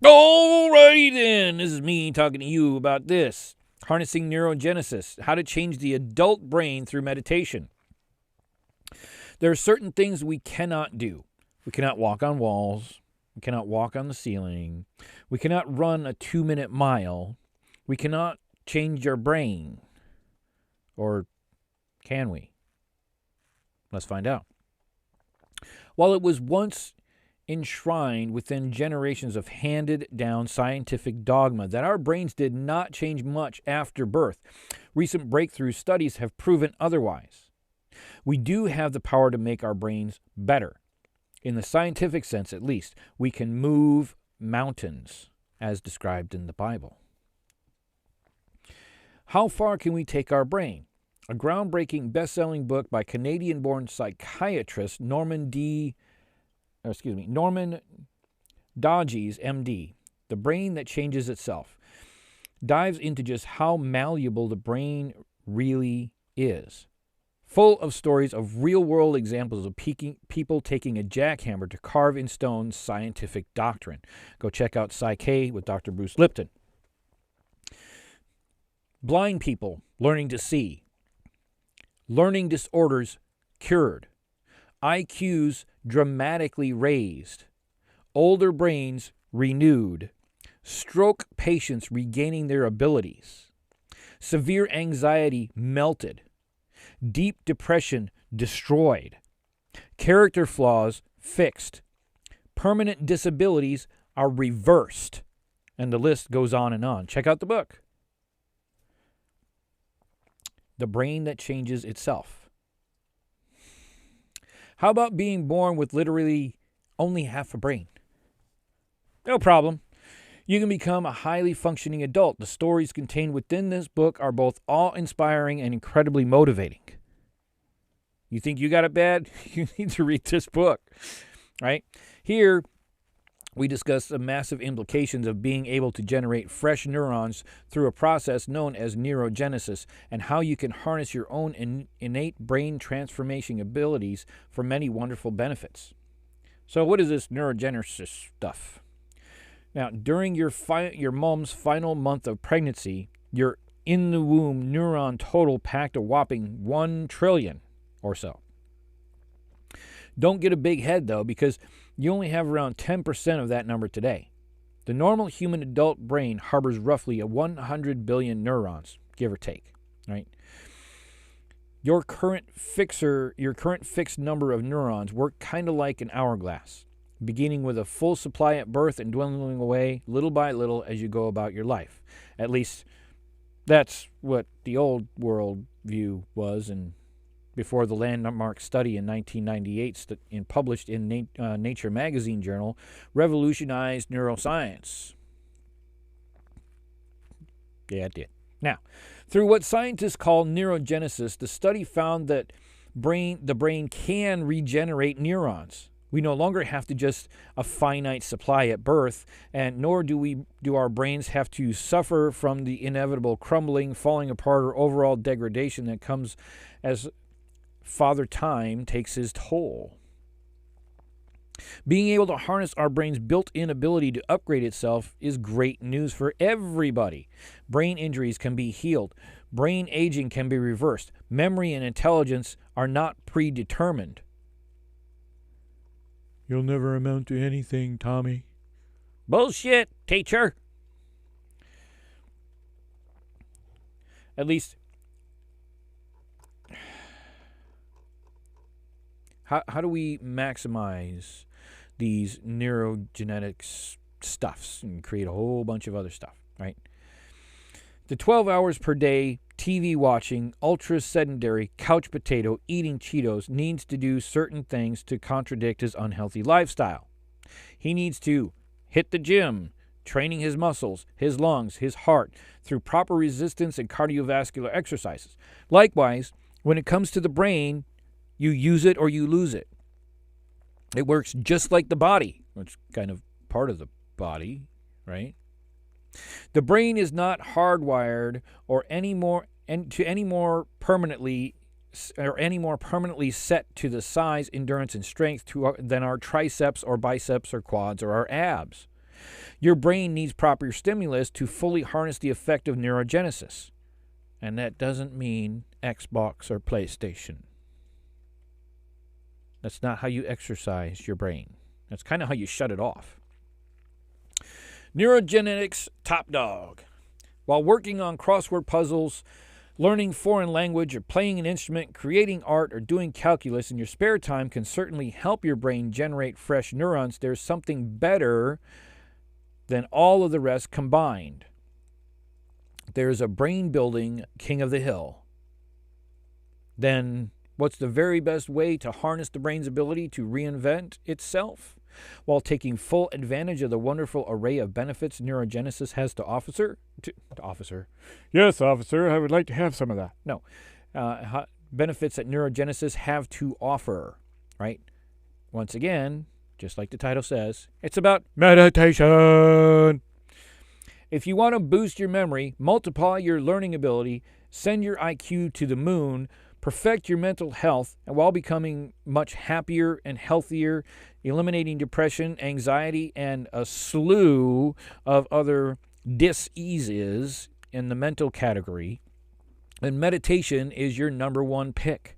Alrighty then, this is me talking to you about this. Harnessing neurogenesis, how to change the adult brain through meditation. There are certain things we cannot do. We cannot walk on walls. We cannot walk on the ceiling. We cannot run a 2-minute mile. We cannot change our brain. Or can we? Let's find out. While it was once enshrined within generations of handed-down scientific dogma that our brains did not change much after birth, recent breakthrough studies have proven otherwise. We do have the power to make our brains better. In the scientific sense, at least, we can move mountains, as described in the Bible. How far can we take our brain? A groundbreaking best-selling book by Canadian-born psychiatrist Norman Dodges, MD, The Brain That Changes Itself, dives into just how malleable the brain really is. Full of stories of real-world examples of people taking a jackhammer to carve in stone scientific doctrine. Go check out Psyche with Dr. Bruce Lipton. Blind people learning to see. Learning disorders cured. IQs dramatically raised. Older brains renewed. Stroke patients regaining their abilities. Severe anxiety melted. Deep depression destroyed. Character flaws fixed. Permanent disabilities are reversed. And the list goes on and on. Check out the book. The Brain That Changes Itself. How about being born with literally only half a brain? No problem. You can become a highly functioning adult. The stories contained within this book are both awe-inspiring and incredibly motivating. You think you got it bad? You need to read this book, right? Here, we discuss the massive implications of being able to generate fresh neurons through a process known as neurogenesis and how you can harness your own innate brain transformation abilities for many wonderful benefits. So what is this neurogenesis stuff? Now, during your mom's final month of pregnancy, your in-the-womb neuron total packed a whopping 1 trillion or so. Don't get a big head, though, because you only have around 10% of that number today. The normal human adult brain harbors roughly 100 billion neurons, give or take, right? Your current fixed number of neurons work kind of like an hourglass, beginning with a full supply at birth and dwindling away little by little as you go about your life. At least that's what the old world view was, and before the landmark study in 1998 published in Nature magazine journal revolutionized neuroscience. Yeah, it did. Now, through what scientists call neurogenesis, the study found that the brain can regenerate neurons. We no longer have to just a finite supply at birth, and nor do our brains have to suffer from the inevitable crumbling, falling apart, or overall degradation that comes as Father Time takes his toll. Being able to harness our brain's built-in ability to upgrade itself is great news for everybody. Brain injuries can be healed. Brain aging can be reversed. Memory and intelligence are not predetermined. You'll never amount to anything, Tommy. Bullshit, teacher. At least, how do we maximize these neurogenetic stuffs and create a whole bunch of other stuff, right? The 12 hours per day TV watching, ultra sedentary, couch potato, eating Cheetos needs to do certain things to contradict his unhealthy lifestyle. He needs to hit the gym, training his muscles, his lungs, his heart through proper resistance and cardiovascular exercises. Likewise, when it comes to the brain, you use it or you lose it. It works just like the body, which is kind of part of the body, right? The brain is not hardwired or any more permanently set to the size, endurance, and strength than our triceps or biceps or quads or our abs. Your brain needs proper stimulus to fully harness the effect of neurogenesis. And that doesn't mean Xbox or PlayStation. That's not how you exercise your brain. That's kind of how you shut it off. Neurogenetics top dog. While working on crossword puzzles, learning foreign language, or playing an instrument, creating art, or doing calculus in your spare time can certainly help your brain generate fresh neurons. There's something better than all of the rest combined. There's a brain-building king of the hill. Then what's the very best way to harness the brain's ability to reinvent itself while taking full advantage of the wonderful array of benefits neurogenesis has to offer? Yes, officer, I would like to have some of that. No. Benefits that neurogenesis have to offer, right? Once again, just like the title says, it's about meditation. If you want to boost your memory, multiply your learning ability, send your IQ to the moon, perfect your mental health, and while becoming much happier and healthier, eliminating depression, anxiety, and a slew of other diseases in the mental category, then meditation is your number one pick.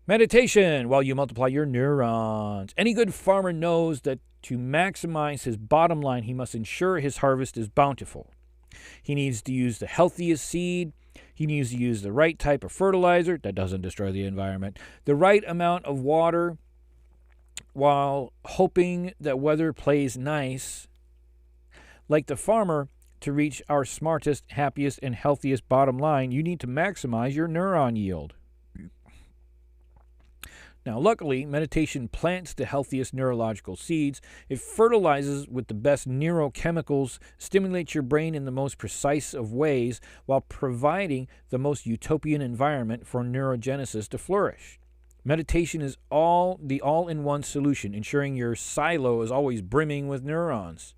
Meditation while you multiply your neurons. Any good farmer knows that to maximize his bottom line, he must ensure his harvest is bountiful. He needs to use the healthiest seed. He needs to use the right type of fertilizer that doesn't destroy the environment, the right amount of water, while hoping that weather plays nice. Like the farmer, to reach our smartest, happiest, and healthiest bottom line, you need to maximize your neuron yield. Now, luckily, meditation plants the healthiest neurological seeds. It fertilizes with the best neurochemicals, stimulates your brain in the most precise of ways, while providing the most utopian environment for neurogenesis to flourish. Meditation is the all-in-one solution, ensuring your silo is always brimming with neurons.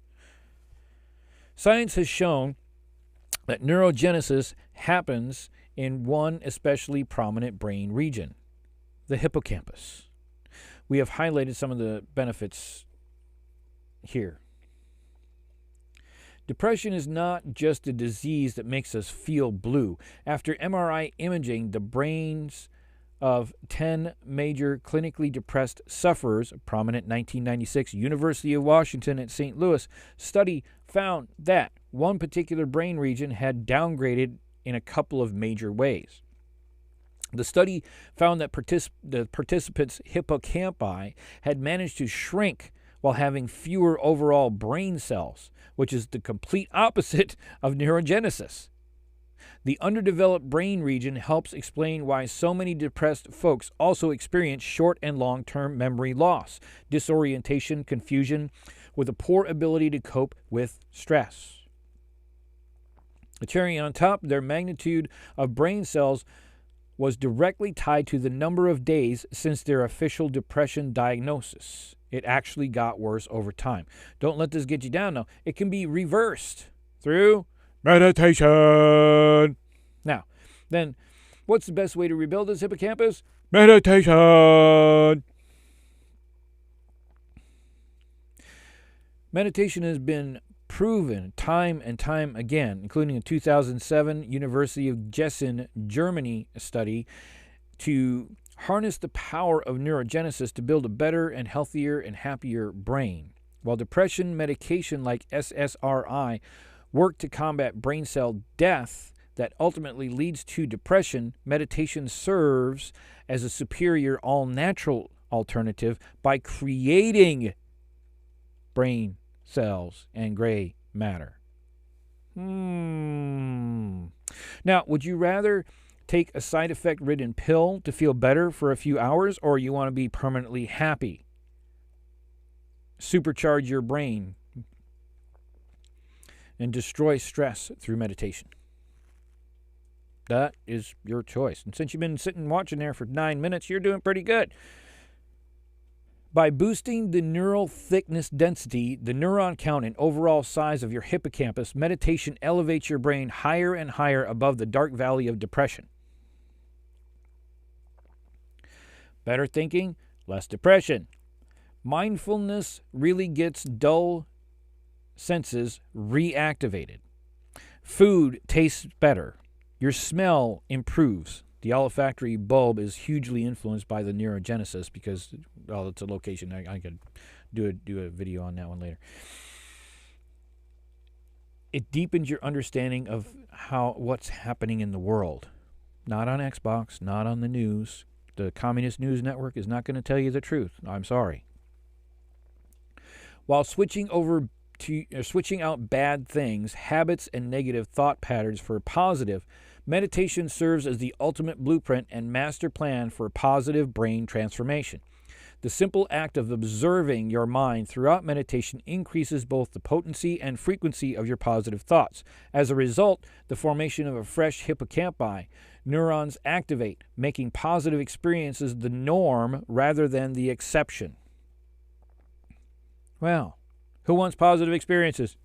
Science has shown that neurogenesis happens in one especially prominent brain region, the hippocampus. We have highlighted some of the benefits here. Depression is not just a disease that makes us feel blue. After MRI imaging the brains of 10 major clinically depressed sufferers, a prominent 1996 University of Washington at St. Louis study found that one particular brain region had downgraded in a couple of major ways. The study found that the participants' hippocampi had managed to shrink while having fewer overall brain cells, which is the complete opposite of neurogenesis. The underdeveloped brain region helps explain why so many depressed folks also experience short and long-term memory loss, disorientation, confusion, with a poor ability to cope with stress. The cherry on top, their magnitude of brain cells was directly tied to the number of days since their official depression diagnosis. It actually got worse over time. Don't let this get you down, though. It can be reversed through meditation. Now, then, what's the best way to rebuild this hippocampus? Meditation. Meditation has been proven time and time again, including a 2007 University of Gießen, Germany study, to harness the power of neurogenesis to build a better and healthier and happier brain. While depression medication like SSRI work to combat brain cell death that ultimately leads to depression, meditation serves as a superior all-natural alternative by creating brain cells and gray matter. Now, would you rather take a side effect-ridden pill to feel better for a few hours, or you want to be permanently happy? Supercharge your brain and destroy stress through meditation. That is your choice. And since you've been sitting watching there for 9 minutes, you're doing pretty good. By boosting the neural thickness density, the neuron count, and overall size of your hippocampus, meditation elevates your brain higher and higher above the dark valley of depression. Better thinking, less depression. Mindfulness really gets dull senses reactivated. Food tastes better. Your smell improves. The olfactory bulb is hugely influenced by the neurogenesis because, well, it's a location. I could do a video on that one later. It deepens your understanding of what's happening in the world. Not on Xbox, not on the news. The Communist News Network is not going to tell you the truth. I'm sorry. While switching out bad things, habits, and negative thought patterns for positive, meditation serves as the ultimate blueprint and master plan for positive brain transformation. The simple act of observing your mind throughout meditation increases both the potency and frequency of your positive thoughts. As a result, the formation of a fresh hippocampi, neurons activate, making positive experiences the norm rather than the exception. Well, who wants positive experiences?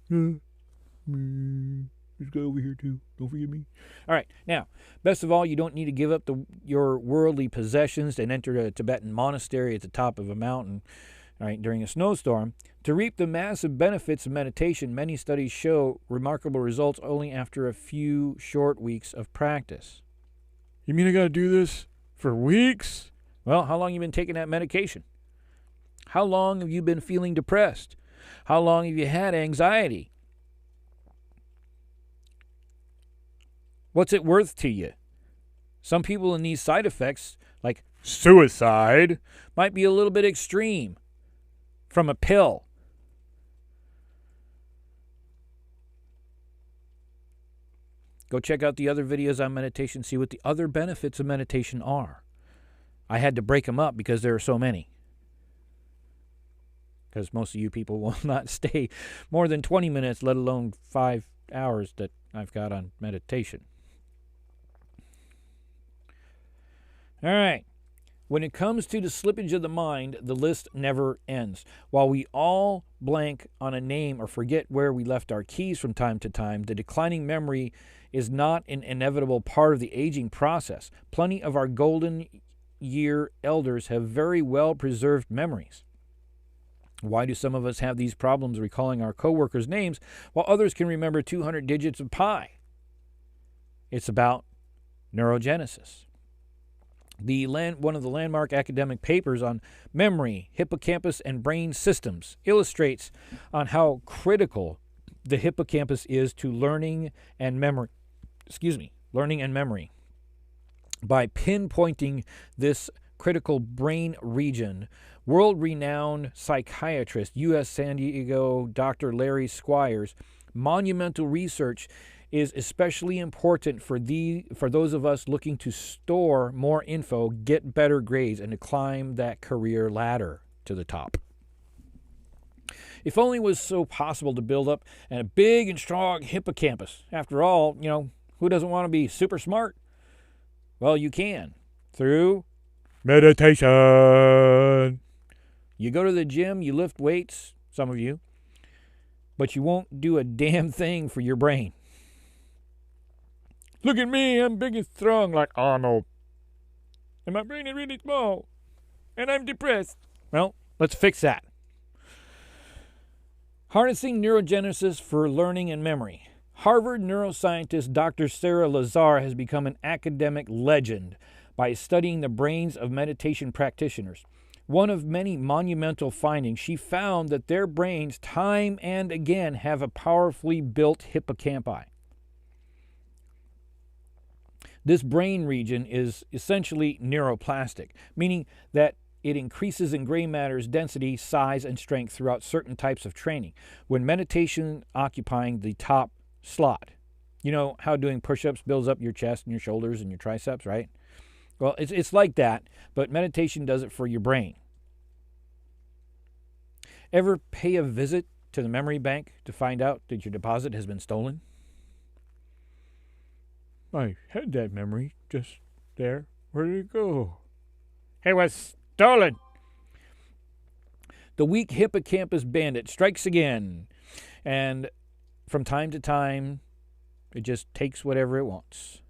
This guy over here too. Don't forget me. All right. Now, best of all, you don't need to give up your worldly possessions and enter a Tibetan monastery at the top of a mountain, all right, during a snowstorm. To reap the massive benefits of meditation, many studies show remarkable results only after a few short weeks of practice. You mean I got to do this for weeks? Well, how long have you been taking that medication? How long have you been feeling depressed? How long have you had anxiety? What's it worth to you? Some people in these side effects, like suicide, might be a little bit extreme from a pill. Go check out the other videos on meditation, see what the other benefits of meditation are. I had to break them up because there are so many. Because most of you people will not stay more than 20 minutes, let alone 5 hours that I've got on meditation. All right. When it comes to the slippage of the mind, the list never ends. While we all blank on a name or forget where we left our keys from time to time, the declining memory is not an inevitable part of the aging process. Plenty of our golden year elders have very well preserved memories. Why do some of us have these problems recalling our coworkers' names while others can remember 200 digits of pi? It's about neurogenesis. One of the landmark academic papers on memory, hippocampus, and brain systems illustrates on how critical the hippocampus is to learning and memory. By pinpointing this critical brain region, world-renowned psychiatrist, U.S. San Diego Dr. Larry Squires, monumental research is especially important for those of us looking to store more info, get better grades, and to climb that career ladder to the top. If only it was so possible to build up a big and strong hippocampus. After all, who doesn't want to be super smart? Well, you can through meditation. You go to the gym, you lift weights, some of you, but you won't do a damn thing for your brain. Look at me, I'm big and strong like Arnold. And my brain is really small. And I'm depressed. Well, let's fix that. Harnessing neurogenesis for learning and memory. Harvard neuroscientist Dr. Sarah Lazar has become an academic legend by studying the brains of meditation practitioners. One of many monumental findings, she found that their brains time and again have a powerfully built hippocampi. This brain region is essentially neuroplastic, meaning that it increases in gray matter's density, size, and strength throughout certain types of training. When meditation occupying the top slot, you know how doing push-ups builds up your chest and your shoulders and your triceps, right? Well, it's like that, but meditation does it for your brain. Ever pay a visit to the memory bank to find out that your deposit has been stolen? I had that memory just there. Where did it go? It was stolen. The weak hippocampus bandit strikes again. And from time to time, it just takes whatever it wants.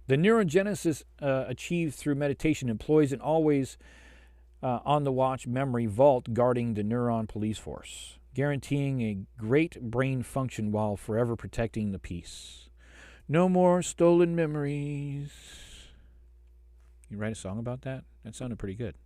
The neurogenesis achieved through meditation employs an always on-the-watch memory vault guarding the neuron police force, guaranteeing a great brain function while forever protecting the peace. No more stolen memories. You write a song about that? That sounded pretty good.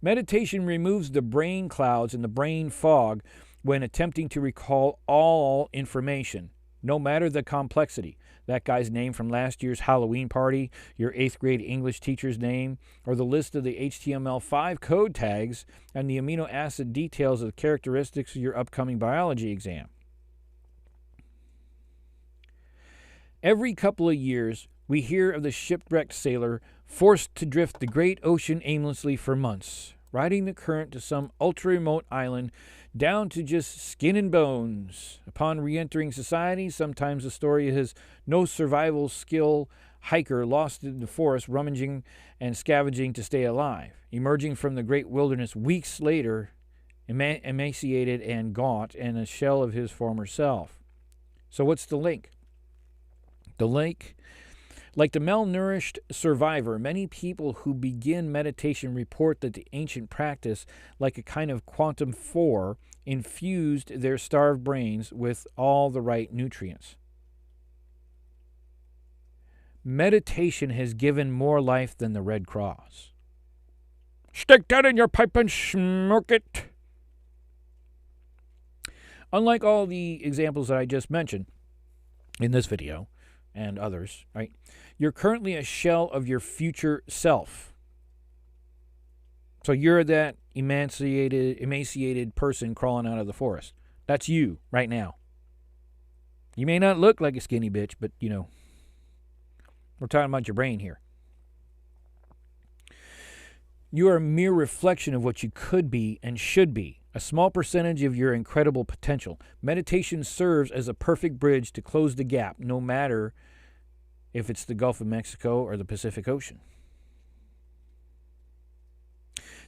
Meditation removes the brain clouds and the brain fog when attempting to recall all information, no matter the complexity. That guy's name from last year's Halloween party, your 8th grade English teacher's name, or the list of the HTML5 code tags and the amino acid details of the characteristics of your upcoming biology exam. Every couple of years, we hear of the shipwrecked sailor forced to drift the great ocean aimlessly for months, riding the current to some ultra-remote island down to just skin and bones. Upon re-entering society, sometimes the story of his no-survival skill hiker lost in the forest, rummaging and scavenging to stay alive, emerging from the great wilderness weeks later, emaciated and gaunt, and a shell of his former self. So what's the link? The link, like the malnourished survivor, many people who begin meditation report that the ancient practice, like a kind of quantum 4, infused their starved brains with all the right nutrients. Meditation has given more life than the Red Cross. Stick that in your pipe and smoke it. Unlike all the examples that I just mentioned in this video, and others, right? You're currently a shell of your future self. So you're that emaciated person crawling out of the forest. That's you right now. You may not look like a skinny bitch, but, we're talking about your brain here. You are a mere reflection of what you could be and should be, a small percentage of your incredible potential. Meditation serves as a perfect bridge to close the gap, no matter if it's the Gulf of Mexico or the Pacific Ocean.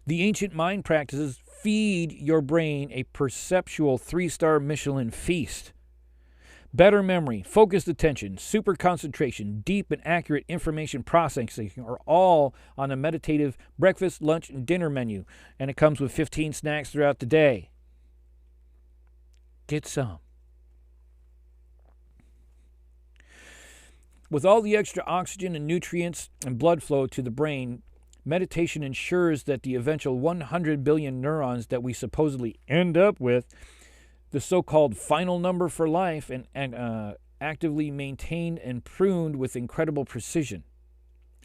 The ancient mind practices feed your brain a perceptual 3-star Michelin feast. Better memory, focused attention, super concentration, deep and accurate information processing are all on a meditative breakfast, lunch, and dinner menu, and it comes with 15 snacks throughout the day. Get some. With all the extra oxygen and nutrients and blood flow to the brain, meditation ensures that the eventual 100 billion neurons that we supposedly end up with, the so-called final number for life, and actively maintained and pruned with incredible precision.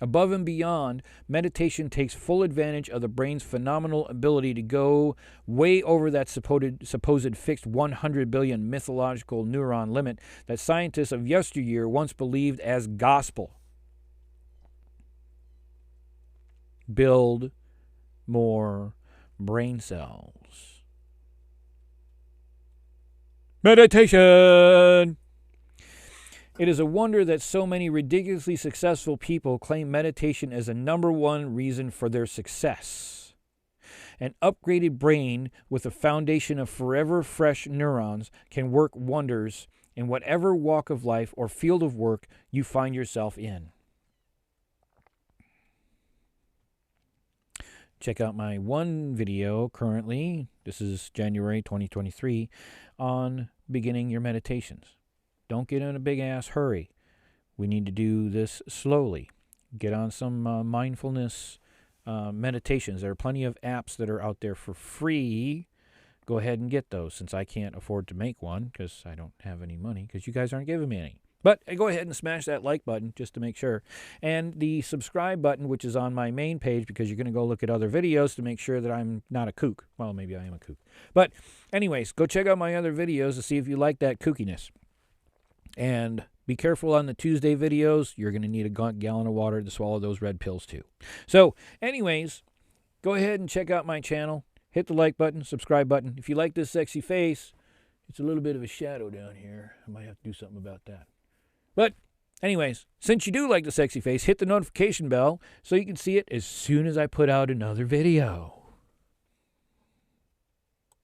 Above and beyond, meditation takes full advantage of the brain's phenomenal ability to go way over that supposed fixed 100 billion mythological neuron limit that scientists of yesteryear once believed as gospel. Build more brain cells. Meditation! It is a wonder that so many ridiculously successful people claim meditation as a #1 reason for their success. An upgraded brain with a foundation of forever fresh neurons can work wonders in whatever walk of life or field of work you find yourself in. Check out my one video currently, this is January 2023, on beginning your meditations. Don't get in a big-ass hurry. We need to do this slowly. Get on some mindfulness meditations. There are plenty of apps that are out there for free. Go ahead and get those, since I can't afford to make one because I don't have any money, because you guys aren't giving me any. But go ahead and smash that like button just to make sure. And the subscribe button, which is on my main page, because you're going to go look at other videos to make sure that I'm not a kook. Well, maybe I am a kook. But anyways, go check out my other videos to see if you like that kookiness. And be careful on the Tuesday videos. You're going to need a gallon of water to swallow those red pills too. So anyways, go ahead and check out my channel. Hit the like button, subscribe button. If you like this sexy face, it's a little bit of a shadow down here. I might have to do something about that. But anyways, since you do like the sexy face, hit the notification bell so you can see it as soon as I put out another video.